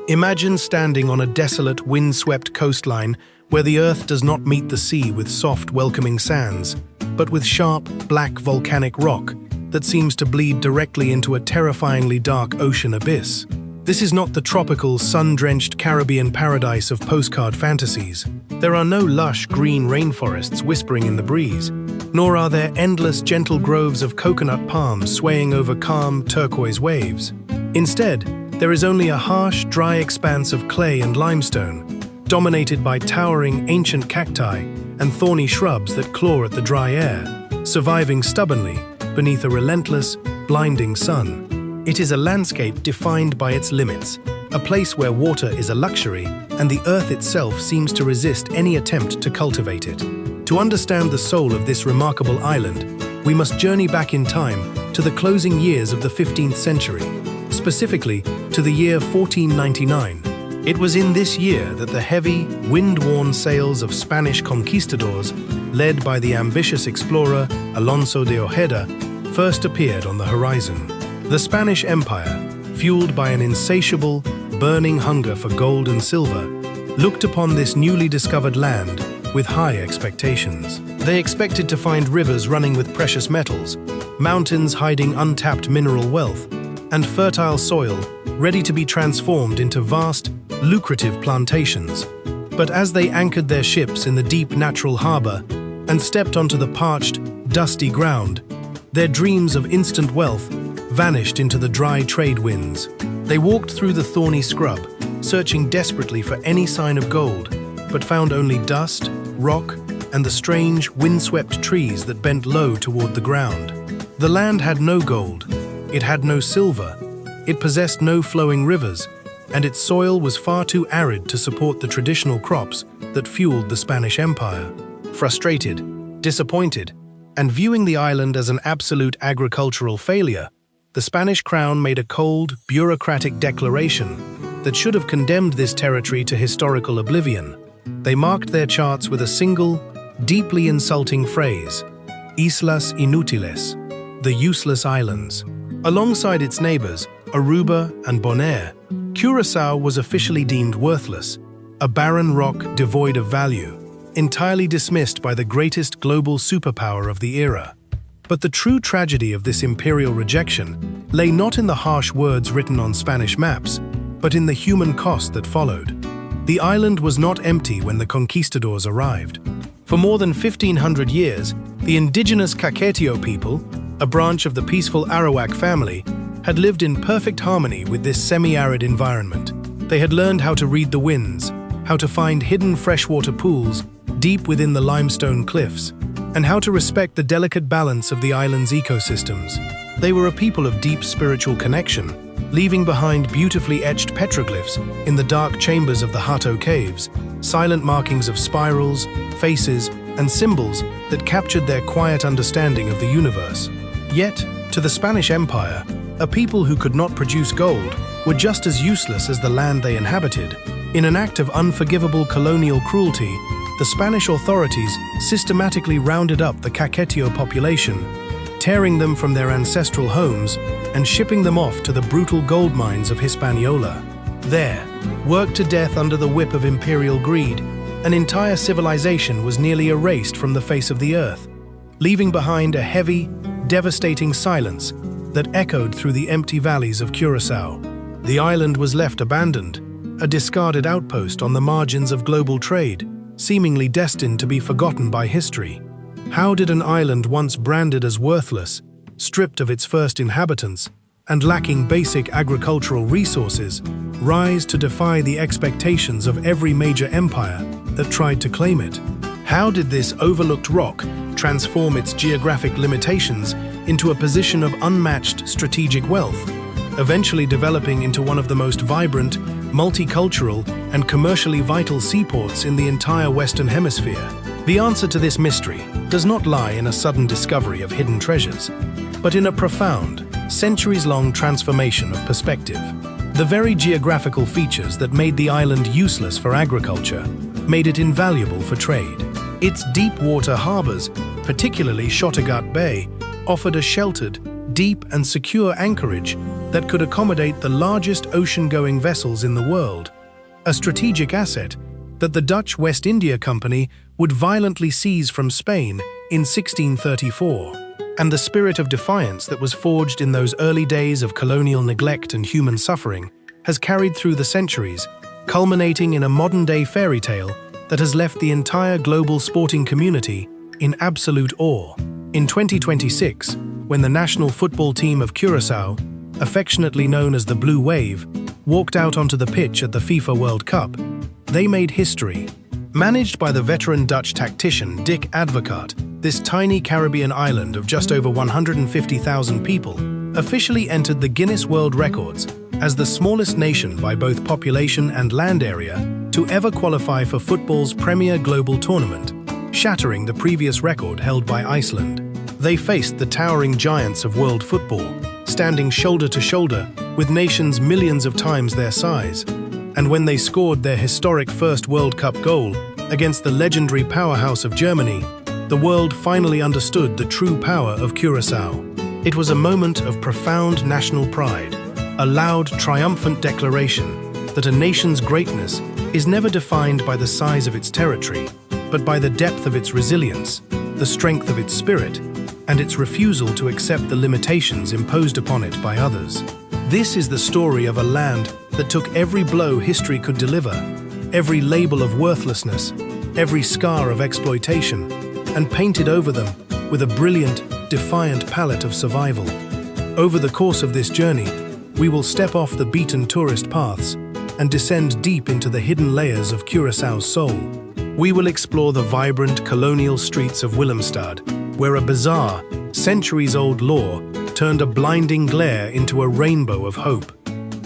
Imagine standing on a desolate, wind-swept coastline where the earth does not meet the sea with soft, welcoming sands, but with sharp, black volcanic rock that seems to bleed directly into a terrifyingly dark ocean abyss. This is not the tropical, sun-drenched Caribbean paradise of postcard fantasies. There are no lush, green rainforests whispering in the breeze, nor are there endless, gentle groves of coconut palms swaying over calm, turquoise waves. Instead, there is only a harsh, dry expanse of clay and limestone, dominated by towering, ancient cacti and thorny shrubs that claw at the dry air, surviving stubbornly beneath a relentless, blinding sun. It is a landscape defined by its limits, a place where water is a luxury and the earth itself seems to resist any attempt to cultivate it. To understand the soul of this remarkable island, we must journey back in time to the closing years of the 15th century, specifically to the year 1499. It was in this year that the heavy, wind-worn sails of Spanish conquistadors, led by the ambitious explorer Alonso de Ojeda, first appeared on the horizon. The Spanish Empire, fueled by an insatiable, burning hunger for gold and silver, looked upon this newly discovered land with high expectations. They expected to find rivers running with precious metals, mountains hiding untapped mineral wealth, and fertile soil ready to be transformed into vast, lucrative plantations. But as they anchored their ships in the deep natural harbor and stepped onto the parched, dusty ground, their dreams of instant wealth vanished into the dry trade winds. They walked through the thorny scrub, searching desperately for any sign of gold, but found only dust, rock, and the strange, windswept trees that bent low toward the ground. The land had no gold, it had no silver, it possessed no flowing rivers, and its soil was far too arid to support the traditional crops that fueled the Spanish Empire. Frustrated, disappointed, and viewing the island as an absolute agricultural failure, the Spanish crown made a cold, bureaucratic declaration that should have condemned this territory to historical oblivion. They marked their charts with a single, deeply insulting phrase: Islas Inútiles, the useless islands. Alongside its neighbors, Aruba and Bonaire, Curaçao was officially deemed worthless, a barren rock devoid of value, entirely dismissed by the greatest global superpower of the era. But the true tragedy of this imperial rejection lay not in the harsh words written on Spanish maps, but in the human cost that followed. The island was not empty when the conquistadors arrived. For more than 1,500 years, the indigenous Caquetio people, a branch of the peaceful Arawak family, had lived in perfect harmony with this semi-arid environment. They had learned how to read the winds, how to find hidden freshwater pools deep within the limestone cliffs, and how to respect the delicate balance of the island's ecosystems. They were a people of deep spiritual connection, leaving behind beautifully etched petroglyphs in the dark chambers of the Hato caves, silent markings of spirals, faces, and symbols that captured their quiet understanding of the universe. Yet, to the Spanish Empire, a people who could not produce gold were just as useless as the land they inhabited. In an act of unforgivable colonial cruelty, the Spanish authorities systematically rounded up the Caquetio population, tearing them from their ancestral homes and shipping them off to the brutal gold mines of Hispaniola. There, worked to death under the whip of imperial greed, an entire civilization was nearly erased from the face of the earth, leaving behind a heavy, devastating silence that echoed through the empty valleys of Curaçao. The island was left abandoned, a discarded outpost on the margins of global trade, seemingly destined to be forgotten by history. How did an island once branded as worthless, stripped of its first inhabitants, and lacking basic agricultural resources, rise to defy the expectations of every major empire that tried to claim it? How did this overlooked rock transform its geographic limitations into a position of unmatched strategic wealth, eventually developing into one of the most vibrant, multicultural, and commercially vital seaports in the entire Western Hemisphere? The answer to this mystery does not lie in a sudden discovery of hidden treasures, but in a profound, centuries-long transformation of perspective. The very geographical features that made the island useless for agriculture made it invaluable for trade. Its deep-water harbors, particularly Shottegat Bay, offered a sheltered, deep and secure anchorage that could accommodate the largest ocean-going vessels in the world, a strategic asset that the Dutch West India Company would violently seize from Spain in 1634, and the spirit of defiance that was forged in those early days of colonial neglect and human suffering has carried through the centuries, culminating in a modern-day fairy tale that has left the entire global sporting community in absolute awe. In 2026, when the national football team of Curaçao, affectionately known as the Blue Wave, walked out onto the pitch at the FIFA World Cup, they made history. Managed by the veteran Dutch tactician Dick Advocaat, this tiny Caribbean island of just over 150,000 people officially entered the Guinness World Records as the smallest nation by both population and land area to ever qualify for football's premier global tournament, shattering the previous record held by Iceland. They faced the towering giants of world football, standing shoulder to shoulder with nations millions of times their size. And when they scored their historic first World Cup goal against the legendary powerhouse of Germany, the world finally understood the true power of Curaçao. It was a moment of profound national pride, a loud, triumphant declaration that a nation's greatness is never defined by the size of its territory, but by the depth of its resilience, the strength of its spirit, and its refusal to accept the limitations imposed upon it by others. This is the story of a land that took every blow history could deliver, every label of worthlessness, every scar of exploitation, and painted over them with a brilliant, defiant palette of survival. Over the course of this journey, we will step off the beaten tourist paths and descend deep into the hidden layers of Curaçao's soul. We will explore the vibrant colonial streets of Willemstad, where a bizarre, centuries-old law turned a blinding glare into a rainbow of hope.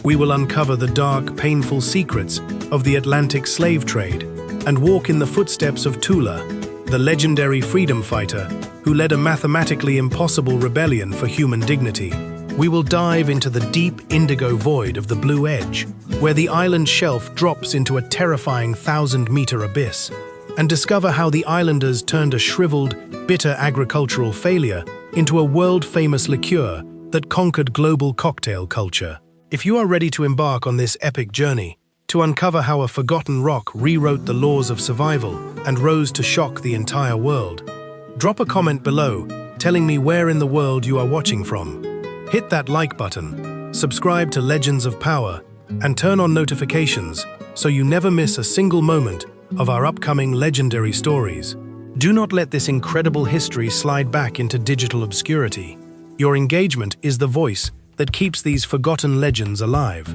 We will uncover the dark, painful secrets of the Atlantic slave trade and walk in the footsteps of Tula, the legendary freedom fighter who led a mathematically impossible rebellion for human dignity. We will dive into the deep indigo void of the Blue Edge, where the island shelf drops into a terrifying 1,000-meter abyss, and discover how the islanders turned a shriveled, bitter agricultural failure into a world-famous liqueur that conquered global cocktail culture. If you are ready to embark on this epic journey, to uncover how a forgotten rock rewrote the laws of survival and rose to shock the entire world, drop a comment below telling me where in the world you are watching from. Hit that like button, subscribe to Legends of Power, and turn on notifications so you never miss a single moment of our upcoming legendary stories. Do not let this incredible history slide back into digital obscurity. Your engagement is the voice that keeps these forgotten legends alive.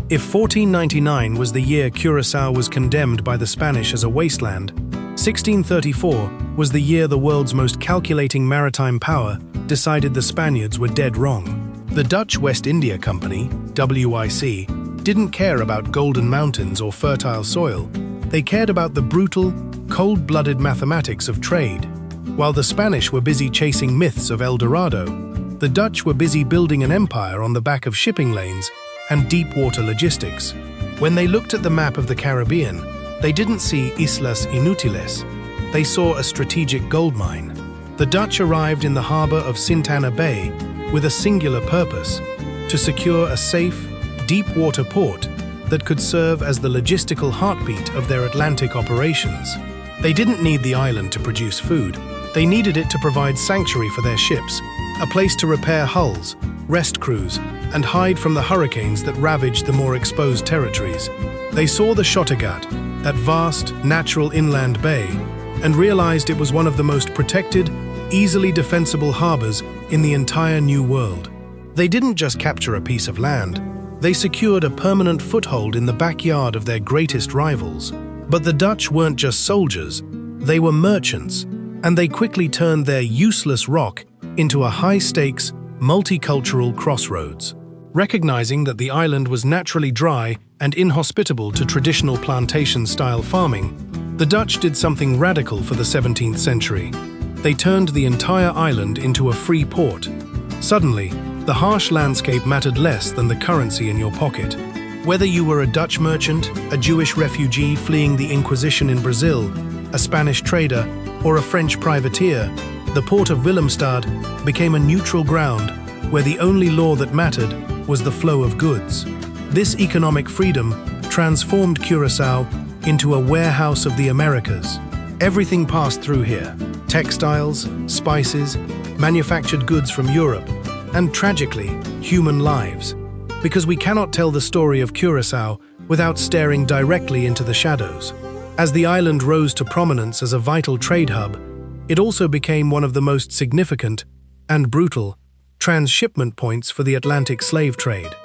If 1499 was the year Curaçao was condemned by the Spanish as a wasteland, 1634 was the year the world's most calculating maritime power decided the Spaniards were dead wrong. The Dutch West India Company, WIC, didn't care about golden mountains or fertile soil. They cared about the brutal, cold-blooded mathematics of trade. While the Spanish were busy chasing myths of El Dorado, the Dutch were busy building an empire on the back of shipping lanes and deep-water logistics. When they looked at the map of the Caribbean, they didn't see Islas Inútiles. They saw a strategic gold mine. The Dutch arrived in the harbor of Sintana Bay with a singular purpose: to secure a safe, deep-water port that could serve as the logistical heartbeat of their Atlantic operations. They didn't need the island to produce food. They needed it to provide sanctuary for their ships, a place to repair hulls, rest crews, and hide from the hurricanes that ravaged the more exposed territories. They saw the Kattegat, that vast, natural inland bay, and realized it was one of the most protected, easily defensible harbors in the entire New World. They didn't just capture a piece of land, they secured a permanent foothold in the backyard of their greatest rivals. But the Dutch weren't just soldiers, they were merchants, and they quickly turned their useless rock into a high-stakes, multicultural crossroads. Recognizing that the island was naturally dry and inhospitable to traditional plantation-style farming, the Dutch did something radical for the 17th century. They turned the entire island into a free port. Suddenly, the harsh landscape mattered less than the currency in your pocket. Whether you were a Dutch merchant, a Jewish refugee fleeing the Inquisition in Brazil, a Spanish trader, or a French privateer, the port of Willemstad became a neutral ground where the only law that mattered was the flow of goods. This economic freedom transformed Curaçao into a warehouse of the Americas. Everything passed through here: textiles, spices, manufactured goods from Europe, and tragically, human lives. Because we cannot tell the story of Curaçao without staring directly into the shadows. As the island rose to prominence as a vital trade hub, it also became one of the most significant and brutal transshipment points for the Atlantic slave trade.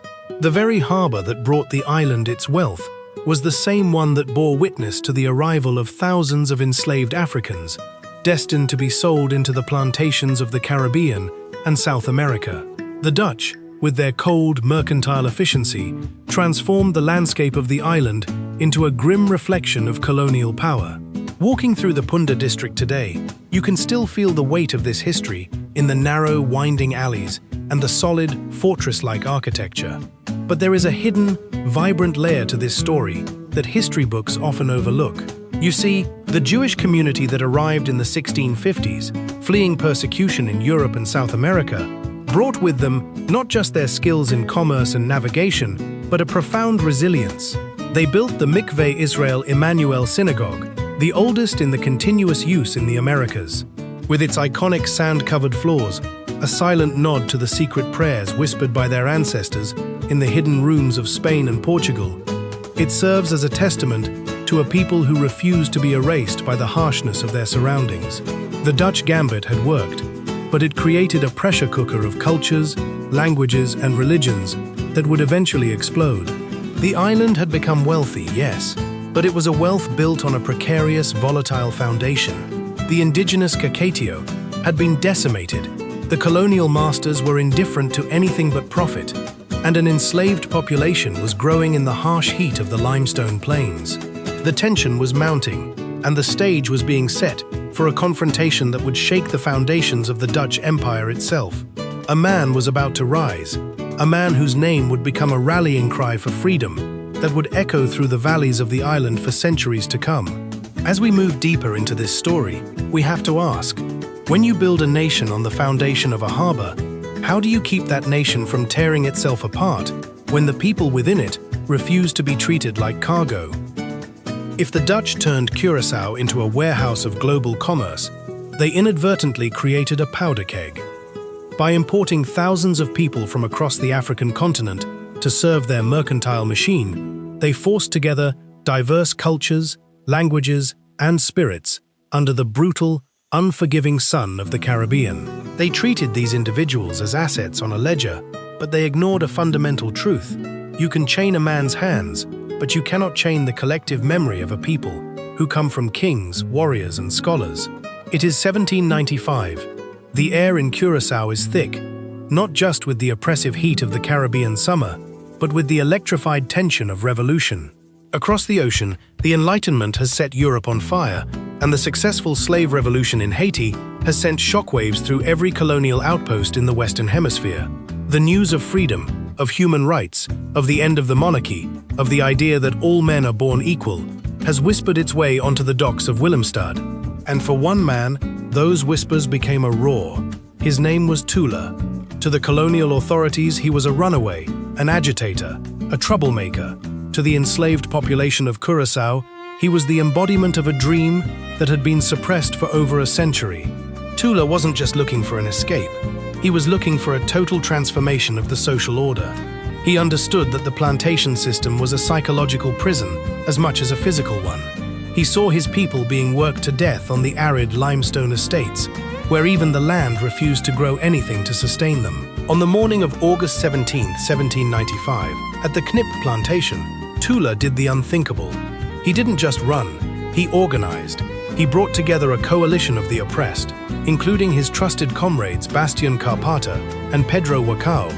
The very harbor that brought the island its wealth was the same one that bore witness to the arrival of thousands of enslaved Africans, destined to be sold into the plantations of the Caribbean and South America. The Dutch, with their cold, mercantile efficiency, transformed the landscape of the island into a grim reflection of colonial power. Walking through the Punda district today, you can still feel the weight of this history in the narrow, winding alleys and the solid, fortress-like architecture. But there is a hidden, vibrant layer to this story that history books often overlook. You see, the Jewish community that arrived in the 1650s, fleeing persecution in Europe and South America, brought with them not just their skills in commerce and navigation, but a profound resilience. They built the Mikveh Israel Emmanuel Synagogue, the oldest in the continuous use in the Americas. With its iconic sand-covered floors, a silent nod to the secret prayers whispered by their ancestors in the hidden rooms of Spain and Portugal, it serves as a testament to a people who refused to be erased by the harshness of their surroundings. The Dutch gambit had worked, but it created a pressure cooker of cultures, languages, and religions that would eventually explode. The island had become wealthy, yes, but it was a wealth built on a precarious, volatile foundation. The indigenous Caquetio had been decimated. The colonial masters were indifferent to anything but profit, and an enslaved population was growing in the harsh heat of the limestone plains. The tension was mounting, and the stage was being set for a confrontation that would shake the foundations of the Dutch Empire itself. A man was about to rise, a man whose name would become a rallying cry for freedom that would echo through the valleys of the island for centuries to come. As we move deeper into this story, we have to ask, when you build a nation on the foundation of a harbor, how do you keep that nation from tearing itself apart when the people within it refuse to be treated like cargo? If the Dutch turned Curaçao into a warehouse of global commerce, they inadvertently created a powder keg. By importing thousands of people from across the African continent to serve their mercantile machine, they forced together diverse cultures, languages, and spirits under the brutal, unforgiving sun of the Caribbean. They treated these individuals as assets on a ledger, but they ignored a fundamental truth. You can chain a man's hands, but you cannot chain the collective memory of a people who come from kings, warriors, and scholars. It is 1795. The air in Curaçao is thick, not just with the oppressive heat of the Caribbean summer, but with the electrified tension of revolution. Across the ocean, the Enlightenment has set Europe on fire, and the successful slave revolution in Haiti has sent shockwaves through every colonial outpost in the Western Hemisphere. The news of freedom, of human rights, of the end of the monarchy, of the idea that all men are born equal, has whispered its way onto the docks of Willemstad. And for one man, those whispers became a roar. His name was Tula. To the colonial authorities, he was a runaway, an agitator, a troublemaker. To the enslaved population of Curaçao, he was the embodiment of a dream that had been suppressed for over a century. Tula wasn't just looking for an escape. He was looking for a total transformation of the social order. He understood that the plantation system was a psychological prison as much as a physical one. He saw his people being worked to death on the arid limestone estates, where even the land refused to grow anything to sustain them. On the morning of August 17, 1795, at the Knip plantation, Tula did the unthinkable. He didn't just run, he organized. He brought together a coalition of the oppressed, including his trusted comrades Bastian Carpata and Pedro Wacao,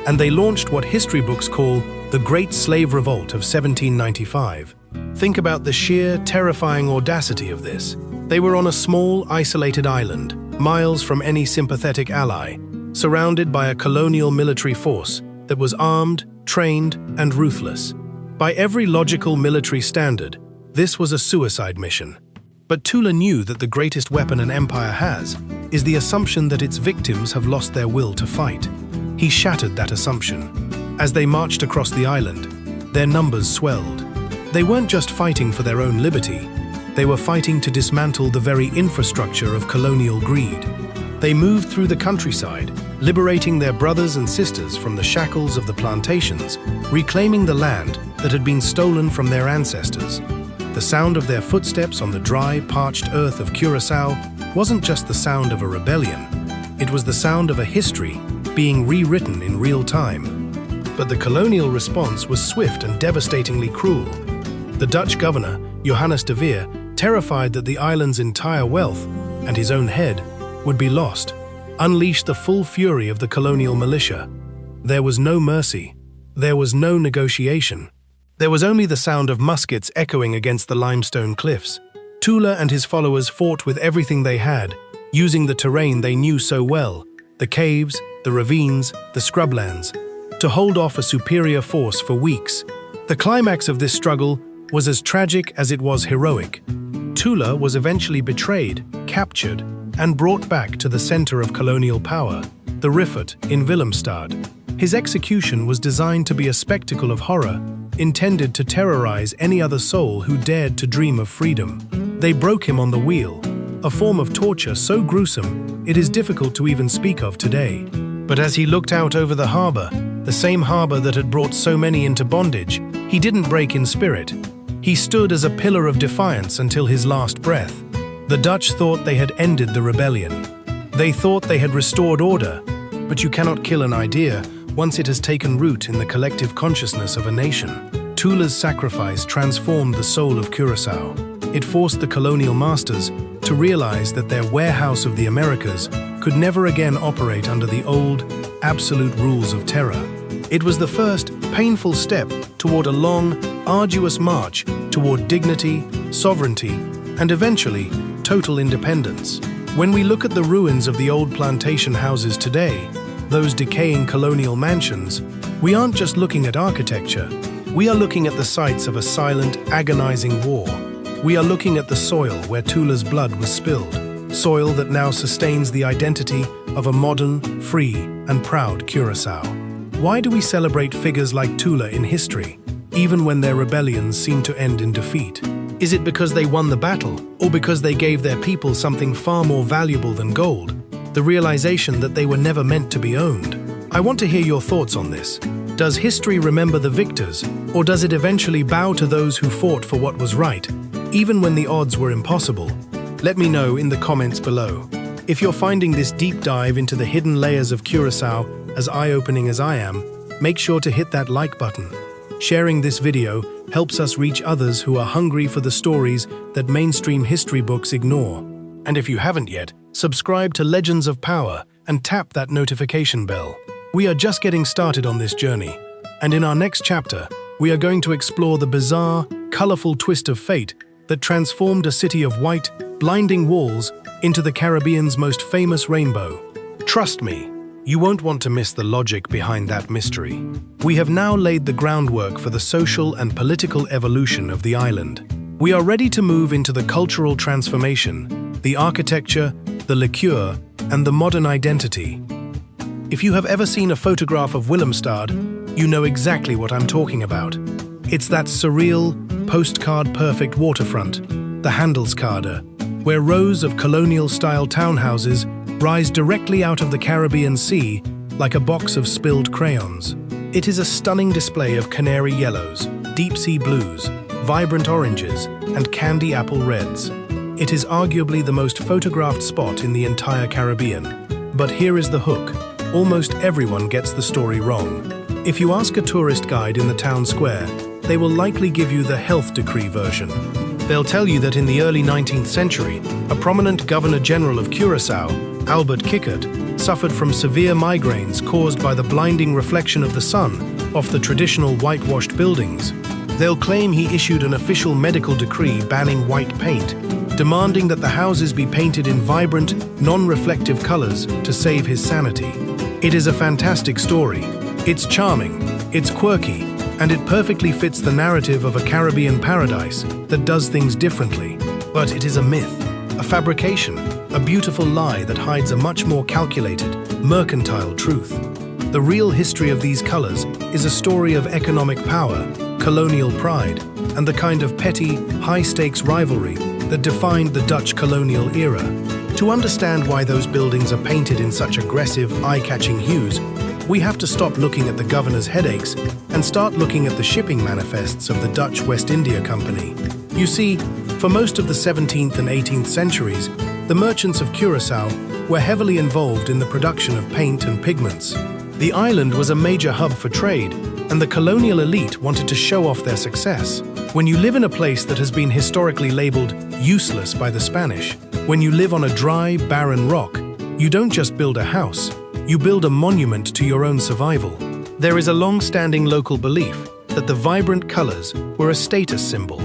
and they launched what history books call the Great Slave Revolt of 1795. Think about the sheer, terrifying audacity of this. They were on a small, isolated island, miles from any sympathetic ally, surrounded by a colonial military force that was armed, trained, and ruthless. By every logical military standard, this was a suicide mission. But Tula knew that the greatest weapon an empire has is the assumption that its victims have lost their will to fight. He shattered that assumption. As they marched across the island, their numbers swelled. They weren't just fighting for their own liberty, they were fighting to dismantle the very infrastructure of colonial greed. They moved through the countryside, liberating their brothers and sisters from the shackles of the plantations, reclaiming the land that had been stolen from their ancestors. The sound of their footsteps on the dry, parched earth of Curaçao wasn't just the sound of a rebellion, it was the sound of a history being rewritten in real time. But the colonial response was swift and devastatingly cruel. The Dutch governor, Johannes de Veer, terrified that the island's entire wealth, and his own head, would be lost, unleashed the full fury of the colonial militia. There was no mercy. There was no negotiation. There was only the sound of muskets echoing against the limestone cliffs. Tula and his followers fought with everything they had, using the terrain they knew so well, the caves, the ravines, the scrublands, to hold off a superior force for weeks. The climax of this struggle was as tragic as it was heroic. Tula was eventually betrayed, captured, and brought back to the center of colonial power, the Riffert in Willemstad. His execution was designed to be a spectacle of horror, intended to terrorize any other soul who dared to dream of freedom. They broke him on the wheel, a form of torture so gruesome it is difficult to even speak of today. But as he looked out over the harbor, the same harbor that had brought so many into bondage, he didn't break in spirit. He stood as a pillar of defiance until his last breath. The Dutch thought they had ended the rebellion. They thought they had restored order, but you cannot kill an idea once it has taken root in the collective consciousness of a nation. Tula's sacrifice transformed the soul of Curaçao. It forced the colonial masters to realize that their warehouse of the Americas could never again operate under the old, absolute rules of terror. It was the first, painful step toward a long, arduous march toward dignity, sovereignty, and eventually, total independence. When we look at the ruins of the old plantation houses today, those decaying colonial mansions, we aren't just looking at architecture. We are looking at the sites of a silent, agonizing war. We are looking at the soil where Tula's blood was spilled, soil that now sustains the identity of a modern, free, and proud Curaçao. Why do we celebrate figures like Tula in history, even when their rebellions seem to end in defeat? Is it because they won the battle, or because they gave their people something far more valuable than gold? The realization that they were never meant to be owned. I want to hear your thoughts on this. Does history remember the victors, or does it eventually bow to those who fought for what was right, even when the odds were impossible? Let me know in the comments below. If you're finding this deep dive into the hidden layers of Curaçao as eye-opening as I am, make sure to hit that like button. Sharing this video helps us reach others who are hungry for the stories that mainstream history books ignore. And if you haven't yet, subscribe to Legends of Power and tap that notification bell. We are just getting started on this journey, and in our next chapter, we are going to explore the bizarre, colorful twist of fate that transformed a city of white, blinding walls into the Caribbean's most famous rainbow. Trust me, you won't want to miss the logic behind that mystery. We have now laid the groundwork for the social and political evolution of the island. We are ready to move into the cultural transformation, the architecture, the liqueur, and the modern identity. If you have ever seen a photograph of Willemstad, you know exactly what I'm talking about. It's that surreal, postcard-perfect waterfront, the Handelskade, where rows of colonial-style townhouses rise directly out of the Caribbean Sea like a box of spilled crayons. It is a stunning display of canary yellows, deep-sea blues, vibrant oranges, and candy apple reds. It is arguably the most photographed spot in the entire Caribbean. But here is the hook. Almost everyone gets the story wrong. If you ask a tourist guide in the town square, they will likely give you the health decree version. They'll tell you that in the early 19th century, a prominent Governor-General of Curaçao, Albert Kickert, suffered from severe migraines caused by the blinding reflection of the sun off the traditional whitewashed buildings. They'll claim he issued an official medical decree banning white paint, demanding that the houses be painted in vibrant, non-reflective colors to save his sanity. It is a fantastic story. It's charming, it's quirky, and it perfectly fits the narrative of a Caribbean paradise that does things differently. But it is a myth, a fabrication, a beautiful lie that hides a much more calculated, mercantile truth. The real history of these colors is a story of economic power, colonial pride, and the kind of petty, high-stakes rivalry that defined the Dutch colonial era. To understand why those buildings are painted in such aggressive, eye-catching hues, we have to stop looking at the governor's headaches and start looking at the shipping manifests of the Dutch West India Company. You see, for most of the 17th and 18th centuries, the merchants of Curaçao were heavily involved in the production of paint and pigments. The island was a major hub for trade, and the colonial elite wanted to show off their success. When you live in a place that has been historically labeled useless by the Spanish, when you live on a dry, barren rock, you don't just build a house, you build a monument to your own survival. There is a long-standing local belief that the vibrant colors were a status symbol,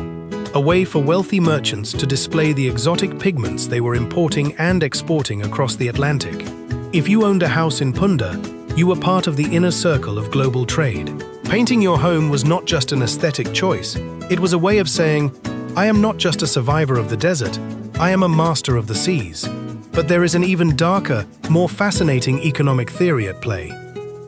a way for wealthy merchants to display the exotic pigments they were importing and exporting across the Atlantic. If you owned a house in Punda, you were part of the inner circle of global trade. Painting your home was not just an aesthetic choice, it was a way of saying, I am not just a survivor of the desert, I am a master of the seas. But there is an even darker, more fascinating economic theory at play,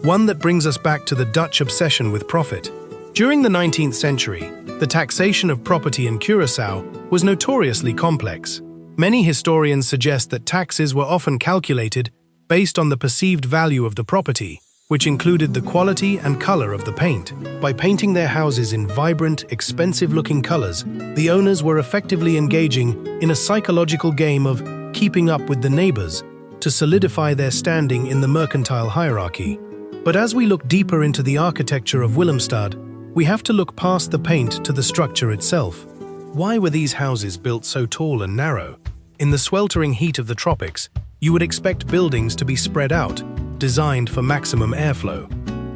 one that brings us back to the Dutch obsession with profit. During the 19th century, the taxation of property in Curaçao was notoriously complex. Many historians suggest that taxes were often calculated based on the perceived value of the property, which included the quality and color of the paint. By painting their houses in vibrant, expensive-looking colors, the owners were effectively engaging in a psychological game of keeping up with the neighbors to solidify their standing in the mercantile hierarchy. But as we look deeper into the architecture of Willemstad, we have to look past the paint to the structure itself. Why were these houses built so tall and narrow? In the sweltering heat of the tropics, you would expect buildings to be spread out, designed for maximum airflow.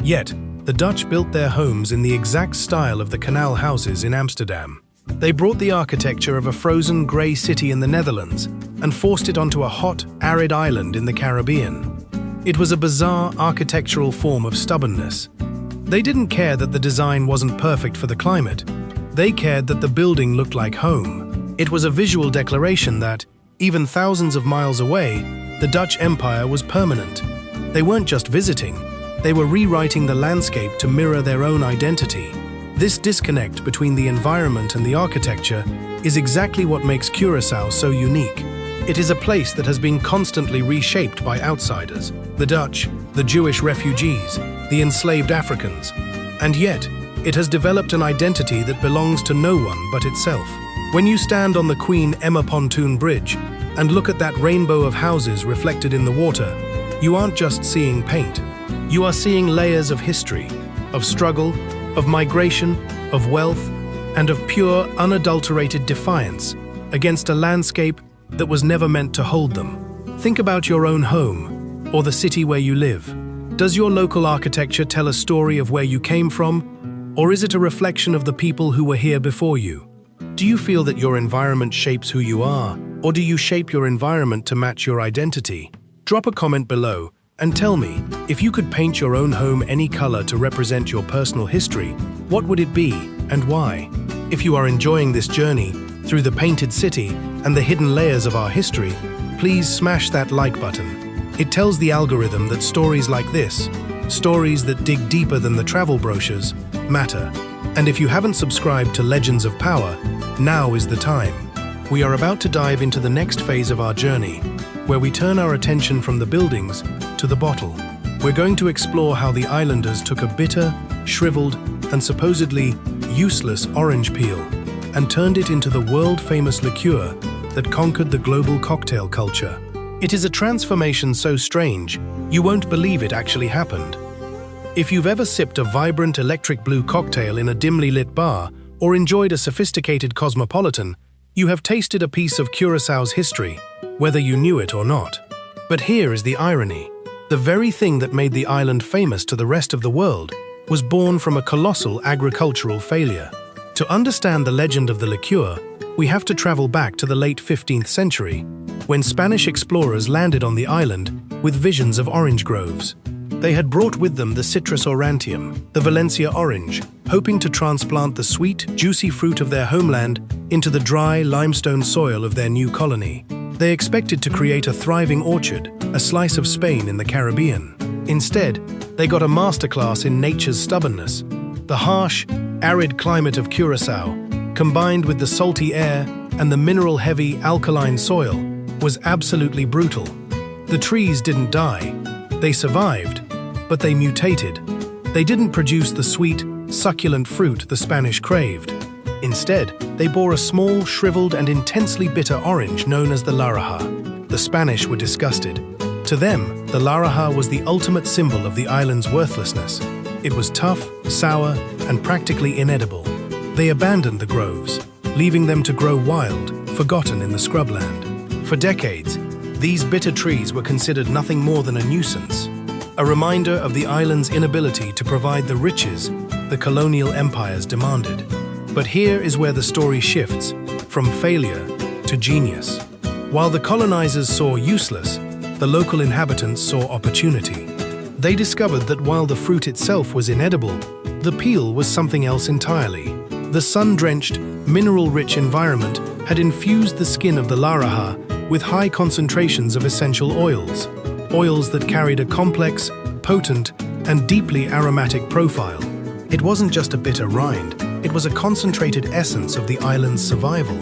Yet, the Dutch built their homes in the exact style of the canal houses in Amsterdam. They brought the architecture of a frozen grey city in the Netherlands and forced it onto a hot, arid island in the Caribbean. It was a bizarre architectural form of stubbornness. They didn't care that the design wasn't perfect for the climate. They cared that the building looked like home. It was a visual declaration that, even thousands of miles away, the Dutch Empire was permanent. They weren't just visiting, they were rewriting the landscape to mirror their own identity. This disconnect between the environment and the architecture is exactly what makes Curaçao so unique. It is a place that has been constantly reshaped by outsiders, the Dutch, the Jewish refugees, the enslaved Africans, and yet it has developed an identity that belongs to no one but itself. When you stand on the Queen Emma Pontoon Bridge and look at that rainbow of houses reflected in the water, you aren't just seeing paint. You are seeing layers of history, of struggle, of migration, of wealth, and of pure, unadulterated defiance against a landscape that was never meant to hold them. Think about your own home, or the city where you live. Does your local architecture tell a story of where you came from, or is it a reflection of the people who were here before you? Do you feel that your environment shapes who you are, or do you shape your environment to match your identity? Drop a comment below and tell me, if you could paint your own home any color to represent your personal history, what would it be and why? If you are enjoying this journey through the painted city and the hidden layers of our history, please smash that like button. It tells the algorithm that stories like this, stories that dig deeper than the travel brochures, matter. And if you haven't subscribed to Legends of Power, now is the time. We are about to dive into the next phase of our journey, where we turn our attention from the buildings to the bottle. We're going to explore how the islanders took a bitter, shriveled, and supposedly useless orange peel and turned it into the world-famous liqueur that conquered the global cocktail culture. It is a transformation so strange, you won't believe it actually happened. If you've ever sipped a vibrant electric blue cocktail in a dimly lit bar or enjoyed a sophisticated cosmopolitan, you have tasted a piece of Curaçao's history, whether you knew it or not. But here is the irony. The very thing that made the island famous to the rest of the world was born from a colossal agricultural failure. To understand the legend of the liqueur, we have to travel back to the late 15th century, when Spanish explorers landed on the island with visions of orange groves. They had brought with them the Citrus aurantium, the Valencia orange, hoping to transplant the sweet, juicy fruit of their homeland into the dry, limestone soil of their new colony. They expected to create a thriving orchard, a slice of Spain in the Caribbean. Instead, they got a masterclass in nature's stubbornness. The harsh, arid climate of Curaçao, combined with the salty air and the mineral-heavy alkaline soil, was absolutely brutal. The trees didn't die. They survived, but they mutated. They didn't produce the sweet, succulent fruit the Spanish craved. Instead, they bore a small, shriveled and intensely bitter orange known as the Laranja. The Spanish were disgusted. To them, the Laranja was the ultimate symbol of the island's worthlessness. It was tough, sour, and practically inedible. They abandoned the groves, leaving them to grow wild, forgotten in the scrubland. For decades, these bitter trees were considered nothing more than a nuisance, a reminder of the island's inability to provide the riches the colonial empires demanded. But here is where the story shifts, from failure to genius. While the colonizers saw useless, the local inhabitants saw opportunity. They discovered that while the fruit itself was inedible, the peel was something else entirely. The sun-drenched, mineral-rich environment had infused the skin of the Laranja with high concentrations of essential oils, oils that carried a complex, potent, and deeply aromatic profile. It wasn't just a bitter rind, it was a concentrated essence of the island's survival.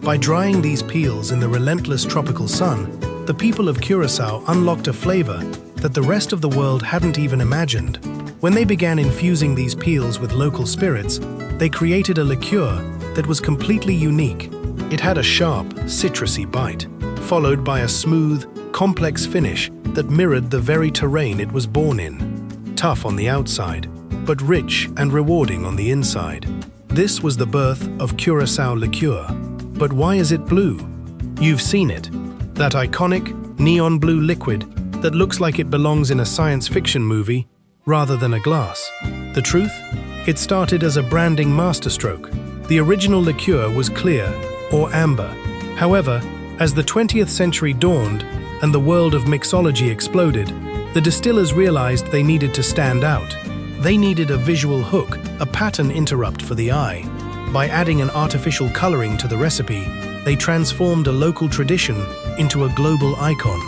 By drying these peels in the relentless tropical sun, the people of Curaçao unlocked a flavor that the rest of the world hadn't even imagined. When they began infusing these peels with local spirits, they created a liqueur that was completely unique. It had a sharp, citrusy bite, followed by a smooth, complex finish that mirrored the very terrain it was born in. Tough on the outside, but rich and rewarding on the inside. This was the birth of Curaçao liqueur. But why is it blue? You've seen it. That iconic, neon blue liquid that looks like it belongs in a science fiction movie rather than a glass. The truth? It started as a branding masterstroke. The original liqueur was clear, or amber. However, as the 20th century dawned and the world of mixology exploded, the distillers realized they needed to stand out. They needed a visual hook, a pattern interrupt for the eye. By adding an artificial coloring to the recipe, they transformed a local tradition into a global icon.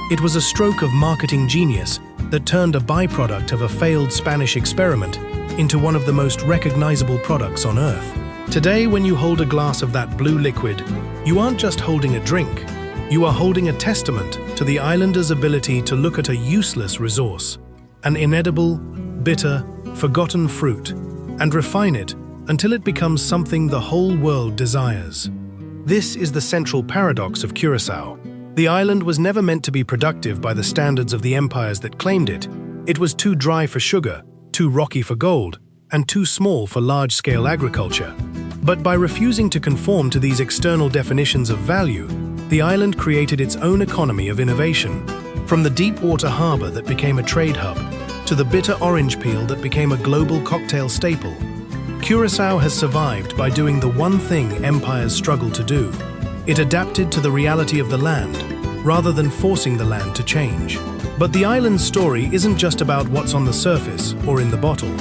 It was a stroke of marketing genius that turned a byproduct of a failed Spanish experiment into one of the most recognizable products on Earth. Today, when you hold a glass of that blue liquid, you aren't just holding a drink. You are holding a testament to the islanders' ability to look at a useless resource, an inedible, bitter, forgotten fruit, and refine it until it becomes something the whole world desires. This is the central paradox of Curaçao. The island was never meant to be productive by the standards of the empires that claimed it. It was too dry for sugar, too rocky for gold, and too small for large-scale agriculture. But by refusing to conform to these external definitions of value, the island created its own economy of innovation. From the deep-water harbor that became a trade hub, to the bitter orange peel that became a global cocktail staple, Curaçao has survived by doing the one thing empires struggle to do. It adapted to the reality of the land, rather than forcing the land to change. But the island's story isn't just about what's on the surface or in the bottle.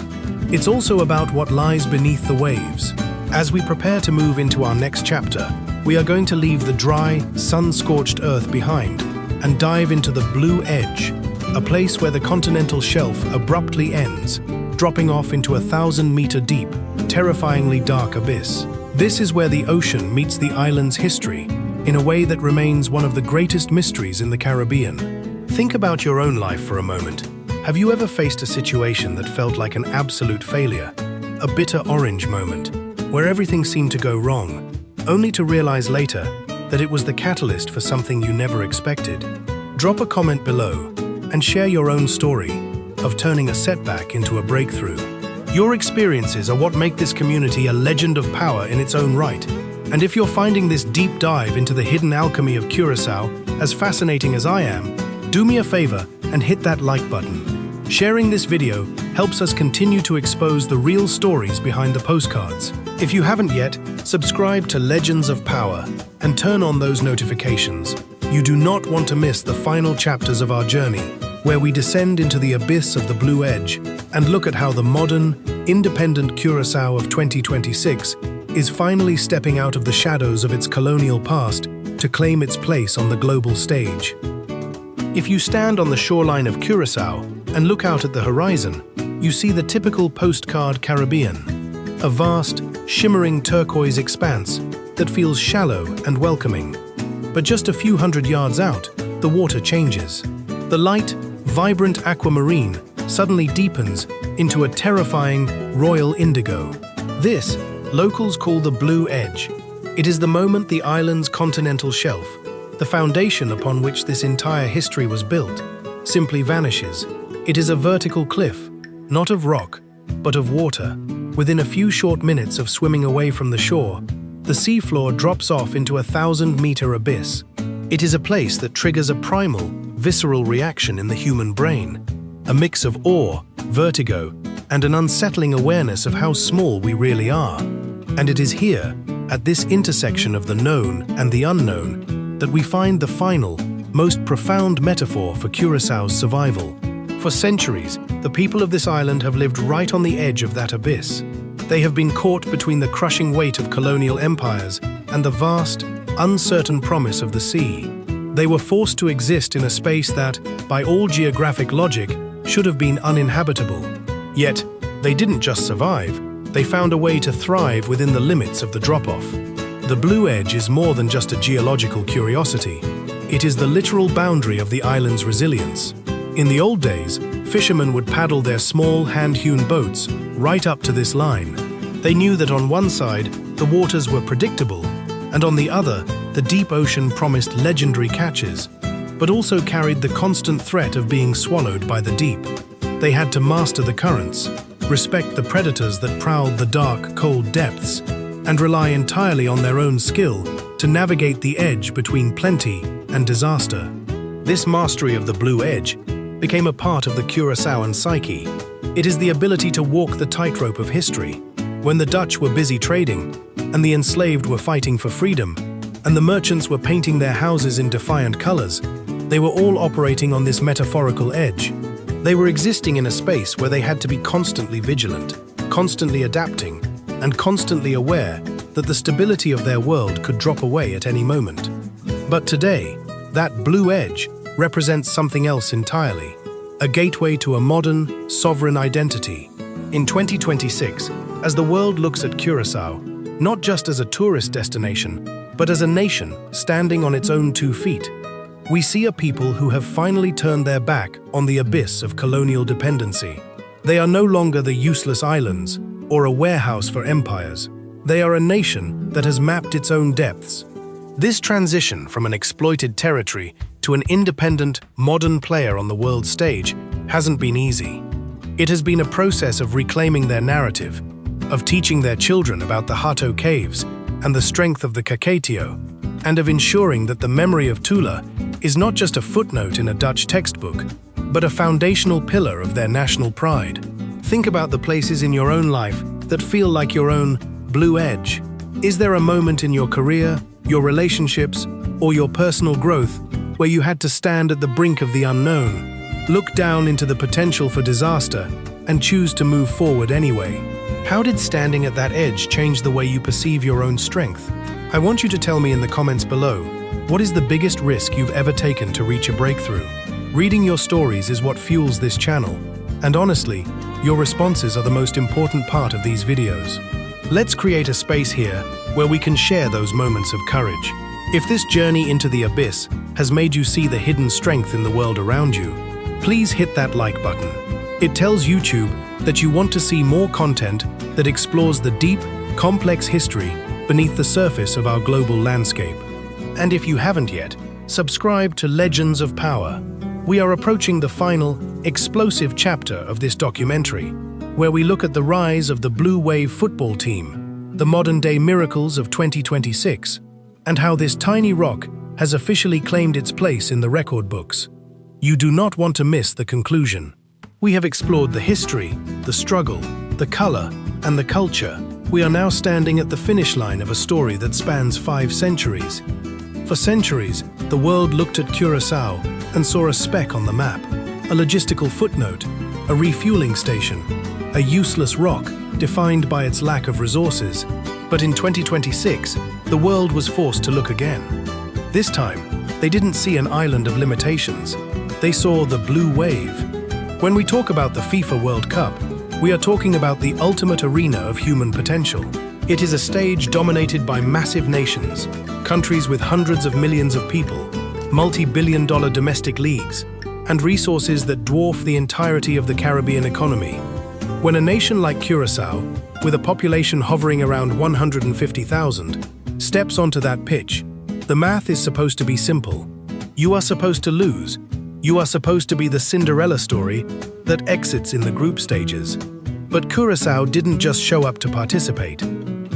It's also about what lies beneath the waves. As we prepare to move into our next chapter, we are going to leave the dry, sun-scorched earth behind and dive into the blue edge, a place where the continental shelf abruptly ends, dropping off into a 1,000-meter deep, terrifyingly dark abyss. This is where the ocean meets the island's history, in a way that remains one of the greatest mysteries in the Caribbean. Think about your own life for a moment. Have you ever faced a situation that felt like an absolute failure? A bitter orange moment, where everything seemed to go wrong, only to realize later that it was the catalyst for something you never expected? Drop a comment below and share your own story of turning a setback into a breakthrough. Your experiences are what make this community a legend of power in its own right. And if you're finding this deep dive into the hidden alchemy of Curaçao as fascinating as I am, do me a favor and hit that like button. Sharing this video helps us continue to expose the real stories behind the postcards. If you haven't yet, subscribe to Legends of Power and turn on those notifications. You do not want to miss the final chapters of our journey, where we descend into the abyss of the Blue Edge and look at how the modern, independent Curaçao of 2026 is finally stepping out of the shadows of its colonial past to claim its place on the global stage. If you stand on the shoreline of Curaçao, and look out at the horizon, you see the typical postcard Caribbean, a vast, shimmering turquoise expanse that feels shallow and welcoming. But just a few hundred yards out, the water changes. The light, vibrant aquamarine suddenly deepens into a terrifying royal indigo. This, locals call the blue edge. It is the moment the island's continental shelf, the foundation upon which this entire history was built, simply vanishes. It is a vertical cliff, not of rock, but of water. Within a few short minutes of swimming away from the shore, the seafloor drops off into a 1,000-meter abyss. It is a place that triggers a primal, visceral reaction in the human brain, a mix of awe, vertigo, and an unsettling awareness of how small we really are. And it is here, at this intersection of the known and the unknown, that we find the final, most profound metaphor for Curaçao's survival. For centuries, the people of this island have lived right on the edge of that abyss. They have been caught between the crushing weight of colonial empires and the vast, uncertain promise of the sea. They were forced to exist in a space that, by all geographic logic, should have been uninhabitable. Yet, they didn't just survive, they found a way to thrive within the limits of the drop-off. The Blue Edge is more than just a geological curiosity. It is the literal boundary of the island's resilience. In the old days, fishermen would paddle their small, hand-hewn boats right up to this line. They knew that on one side, the waters were predictable, and on the other, the deep ocean promised legendary catches, but also carried the constant threat of being swallowed by the deep. They had to master the currents, respect the predators that prowled the dark, cold depths, and rely entirely on their own skill to navigate the edge between plenty and disaster. This mastery of the Blue Edge became a part of the Curaçaoan psyche. It is the ability to walk the tightrope of history. When the Dutch were busy trading, and the enslaved were fighting for freedom, and the merchants were painting their houses in defiant colors, they were all operating on this metaphorical edge. They were existing in a space where they had to be constantly vigilant, constantly adapting, and constantly aware that the stability of their world could drop away at any moment. But today, that Blue Edge represents something else entirely, a gateway to a modern, sovereign identity. In 2026, as the world looks at Curaçao, not just as a tourist destination, but as a nation standing on its own 2 feet, we see a people who have finally turned their back on the abyss of colonial dependency. They are no longer the useless islands or a warehouse for empires. They are a nation that has mapped its own depths. This transition from an exploited territory to an independent, modern player on the world stage hasn't been easy. It has been a process of reclaiming their narrative, of teaching their children about the Hato caves and the strength of the Caquetio, and of ensuring that the memory of Tula is not just a footnote in a Dutch textbook, but a foundational pillar of their national pride. Think about the places in your own life that feel like your own Blue Edge. Is there a moment in your career, your relationships, or your personal growth where you had to stand at the brink of the unknown, look down into the potential for disaster, and choose to move forward anyway? How did standing at that edge change the way you perceive your own strength? I want you to tell me in the comments below, what is the biggest risk you've ever taken to reach a breakthrough? Reading your stories is what fuels this channel, and honestly, your responses are the most important part of these videos. Let's create a space here where we can share those moments of courage. If this journey into the abyss has made you see the hidden strength in the world around you, please hit that like button. It tells YouTube that you want to see more content that explores the deep, complex history beneath the surface of our global landscape. And if you haven't yet, subscribe to Legends of Power. We are approaching the final, explosive chapter of this documentary, where we look at the rise of the Blue Wave football team, the modern-day miracles of 2026, and how this tiny rock has officially claimed its place in the record books. You do not want to miss the conclusion. We have explored the history, the struggle, the color, and the culture. We are now standing at the finish line of a story that spans 5 centuries. For centuries, the world looked at Curaçao and saw a speck on the map, a logistical footnote, a refueling station, a useless rock defined by its lack of resources. But in 2026, the world was forced to look again. This time, they didn't see an island of limitations. They saw the Blue Wave, When we talk about the FIFA World Cup, we are talking about the ultimate arena of human potential. It is a stage dominated by massive nations, countries with hundreds of millions of people, multi-billion-dollar domestic leagues, and resources that dwarf the entirety of the Caribbean economy. When a nation like Curaçao, with a population hovering around 150,000, steps onto that pitch, the math is supposed to be simple. You are supposed to lose. You are supposed to be the Cinderella story that exits in the group stages. But Curaçao didn't just show up to participate.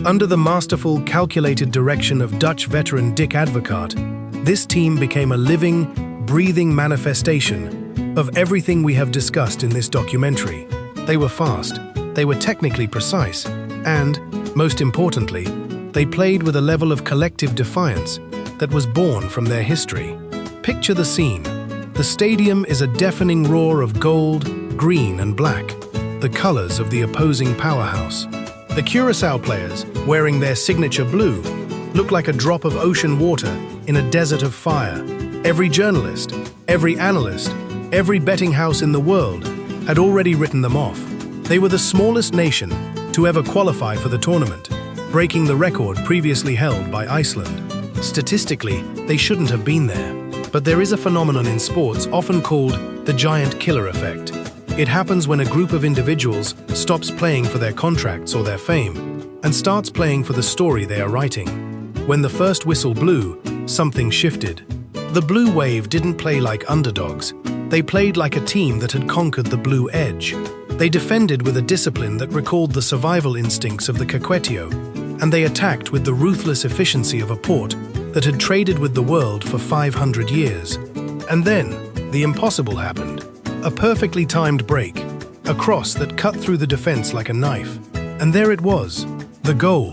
Under the masterful, calculated direction of Dutch veteran Dick Advocaat, this team became a living, breathing manifestation of everything we have discussed in this documentary. They were fast, they were technically precise, and, most importantly, they played with a level of collective defiance that was born from their history. Picture the scene. The stadium is a deafening roar of gold, green, and black, the colors of the opposing powerhouse. The Curaçao players, wearing their signature blue, look like a drop of ocean water in a desert of fire. Every journalist, every analyst, every betting house in the world had already written them off. They were the smallest nation to ever qualify for the tournament, breaking the record previously held by Iceland. Statistically, they shouldn't have been there. But there is a phenomenon in sports often called the giant killer effect. It happens when a group of individuals stops playing for their contracts or their fame and starts playing for the story they are writing. When the first whistle blew, something shifted. The Blue Wave didn't play like underdogs. They played like a team that had conquered the blue edge. They defended with a discipline that recalled the survival instincts of the Caquetio, and they attacked with the ruthless efficiency of a port that had traded with the world for 500 years. And then, the impossible happened. A perfectly timed break, a cross that cut through the defense like a knife. And there it was, the goal.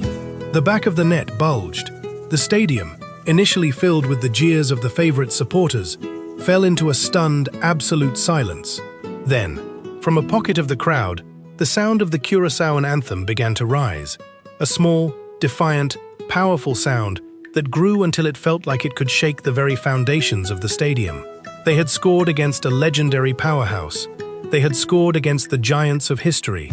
The back of the net bulged. The stadium, initially filled with the jeers of the favorite supporters, fell into a stunned, absolute silence. Then, from a pocket of the crowd, the sound of the Curaçaoan anthem began to rise. A small, defiant, powerful sound that grew until it felt like it could shake the very foundations of the stadium. They had scored against a legendary powerhouse. They had scored against the giants of history.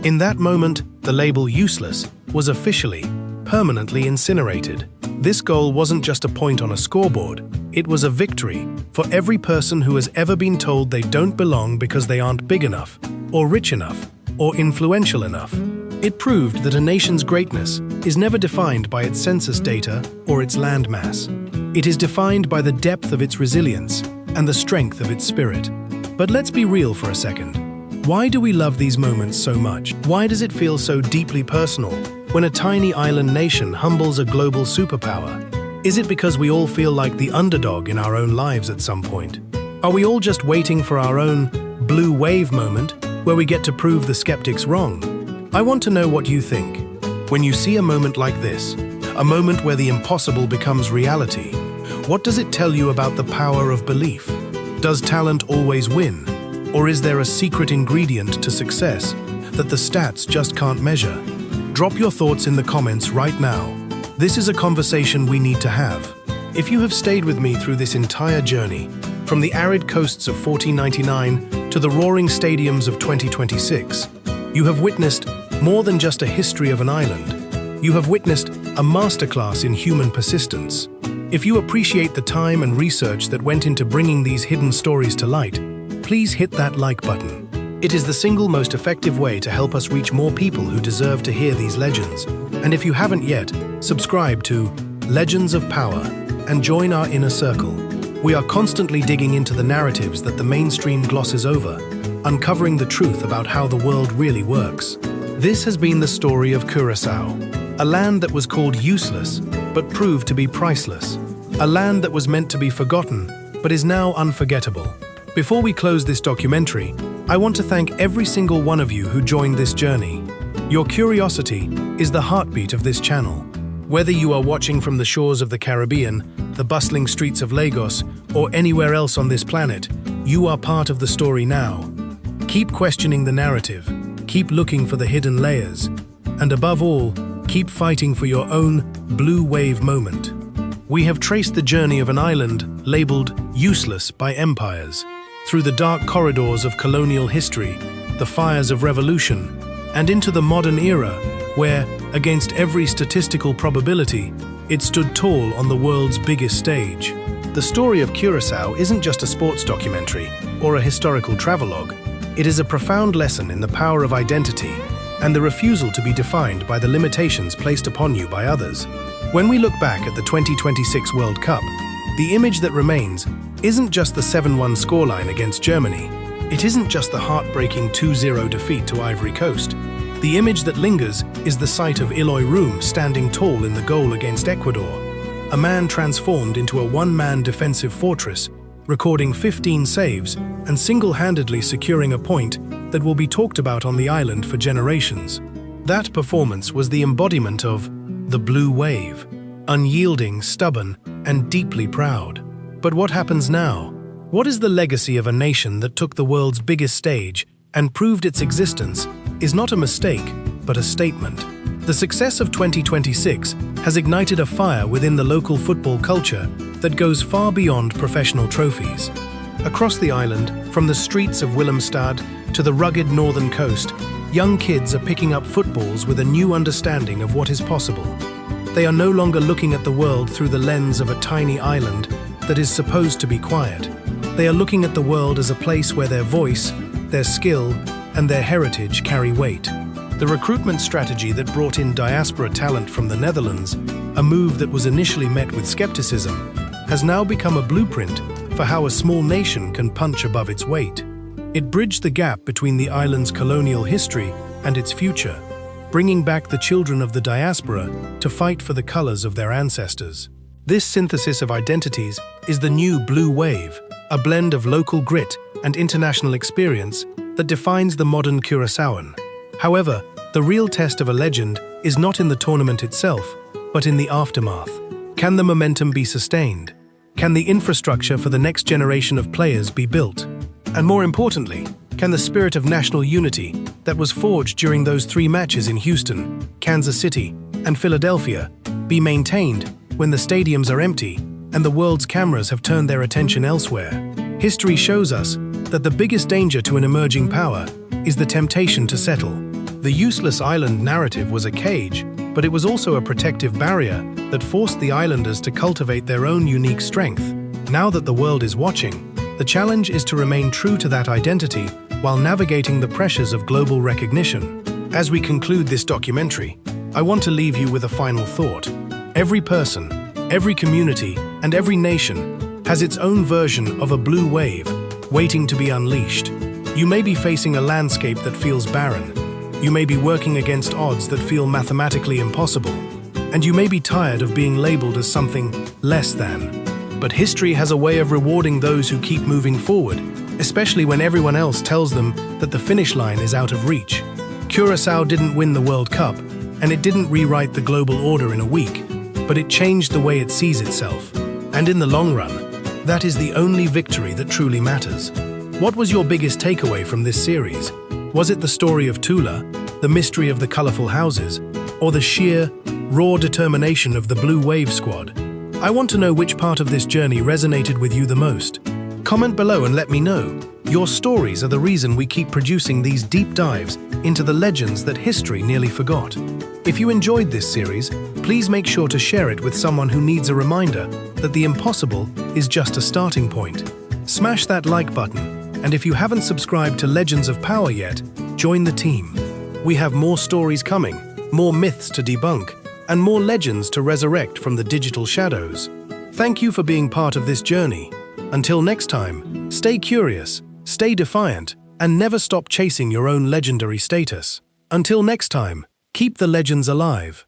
In that moment, the label useless was officially, permanently incinerated. This goal wasn't just a point on a scoreboard. It was a victory for every person who has ever been told they don't belong because they aren't big enough, or rich enough, or influential enough. It proved that a nation's greatness is never defined by its census data or its landmass. It is defined by the depth of its resilience and the strength of its spirit. But let's be real for a second. Why do we love these moments so much? Why does it feel so deeply personal when a tiny island nation humbles a global superpower? Is it because we all feel like the underdog in our own lives at some point? Are we all just waiting for our own blue wave moment where we get to prove the skeptics wrong? I want to know what you think. When you see a moment like this, a moment where the impossible becomes reality, what does it tell you about the power of belief? Does talent always win? Or is there a secret ingredient to success that the stats just can't measure? Drop your thoughts in the comments right now. This is a conversation we need to have. If you have stayed with me through this entire journey, from the arid coasts of 1499 to the roaring stadiums of 2026, you have witnessed more than just a history of an island. You have witnessed a masterclass in human persistence. If you appreciate the time and research that went into bringing these hidden stories to light, please hit that like button. It is the single most effective way to help us reach more people who deserve to hear these legends. And if you haven't yet, subscribe to Legends of Power and join our inner circle. We are constantly digging into the narratives that the mainstream glosses over, uncovering the truth about how the world really works. This has been the story of Curaçao, a land that was called useless, but proved to be priceless. A land that was meant to be forgotten, but is now unforgettable. Before we close this documentary, I want to thank every single one of you who joined this journey. Your curiosity is the heartbeat of this channel. Whether you are watching from the shores of the Caribbean, the bustling streets of Lagos, or anywhere else on this planet, you are part of the story now. Keep questioning the narrative, keep looking for the hidden layers, and above all, keep fighting for your own blue wave moment. We have traced the journey of an island labeled useless by empires. through the dark corridors of colonial history, the fires of revolution, and into the modern era where, against every statistical probability, it stood tall on the world's biggest stage. The story of Curaçao isn't just a sports documentary or a historical travelogue. It is a profound lesson in the power of identity and the refusal to be defined by the limitations placed upon you by others. When we look back at the 2026 World Cup, the image that remains isn't just the 7-1 scoreline against Germany. It isn't just the heartbreaking 2-0 defeat to Ivory Coast. The image that lingers is the sight of Eloy Room standing tall in the goal against Ecuador, a man transformed into a one-man defensive fortress, recording 15 saves and single-handedly securing a point that will be talked about on the island for generations. That performance was the embodiment of the blue wave, unyielding, stubborn, and deeply proud. But what happens now? What is the legacy of a nation that took the world's biggest stage and proved its existence is not a mistake, but a statement? The success of 2026 has ignited a fire within the local football culture that goes far beyond professional trophies. Across the island, from the streets of Willemstad to the rugged northern coast, young kids are picking up footballs with a new understanding of what is possible. They are no longer looking at the world through the lens of a tiny island that is supposed to be quiet. They are looking at the world as a place where their voice, their skill, and their heritage carry weight. The recruitment strategy that brought in diaspora talent from the Netherlands, a move that was initially met with skepticism, has now become a blueprint for how a small nation can punch above its weight. It bridged the gap between the island's colonial history and its future, bringing back the children of the diaspora to fight for the colors of their ancestors. This synthesis of identities is the new blue wave, a blend of local grit and international experience that defines the modern Curaçaoan. However, the real test of a legend is not in the tournament itself, but in the aftermath. Can the momentum be sustained? Can the infrastructure for the next generation of players be built? And more importantly, can the spirit of national unity that was forged during those 3 matches in Houston, Kansas City, and Philadelphia be maintained when the stadiums are empty and the world's cameras have turned their attention elsewhere? History shows us that the biggest danger to an emerging power is the temptation to settle. The useless island narrative was a cage, but it was also a protective barrier that forced the islanders to cultivate their own unique strength. Now that the world is watching, the challenge is to remain true to that identity while navigating the pressures of global recognition. As we conclude this documentary, I want to leave you with a final thought. Every person, every community, and every nation has its own version of a blue wave waiting to be unleashed. You may be facing a landscape that feels barren. You may be working against odds that feel mathematically impossible. And you may be tired of being labeled as something less than. But history has a way of rewarding those who keep moving forward, especially when everyone else tells them that the finish line is out of reach. Curaçao didn't win the World Cup, and it didn't rewrite the global order in a week, but it changed the way it sees itself. And in the long run, that is the only victory that truly matters. What was your biggest takeaway from this series? Was it the story of Tula, the mystery of the colorful houses, or the sheer, raw determination of the Blue Wave Squad? I want to know which part of this journey resonated with you the most. Comment below and let me know. Your stories are the reason we keep producing these deep dives into the legends that history nearly forgot. If you enjoyed this series, please make sure to share it with someone who needs a reminder that the impossible is just a starting point. Smash that like button, and if you haven't subscribed to Legends of Power yet, join the team. We have more stories coming, more myths to debunk, and more legends to resurrect from the digital shadows. Thank you for being part of this journey. Until next time, stay curious, stay defiant, and never stop chasing your own legendary status. Until next time, keep the legends alive.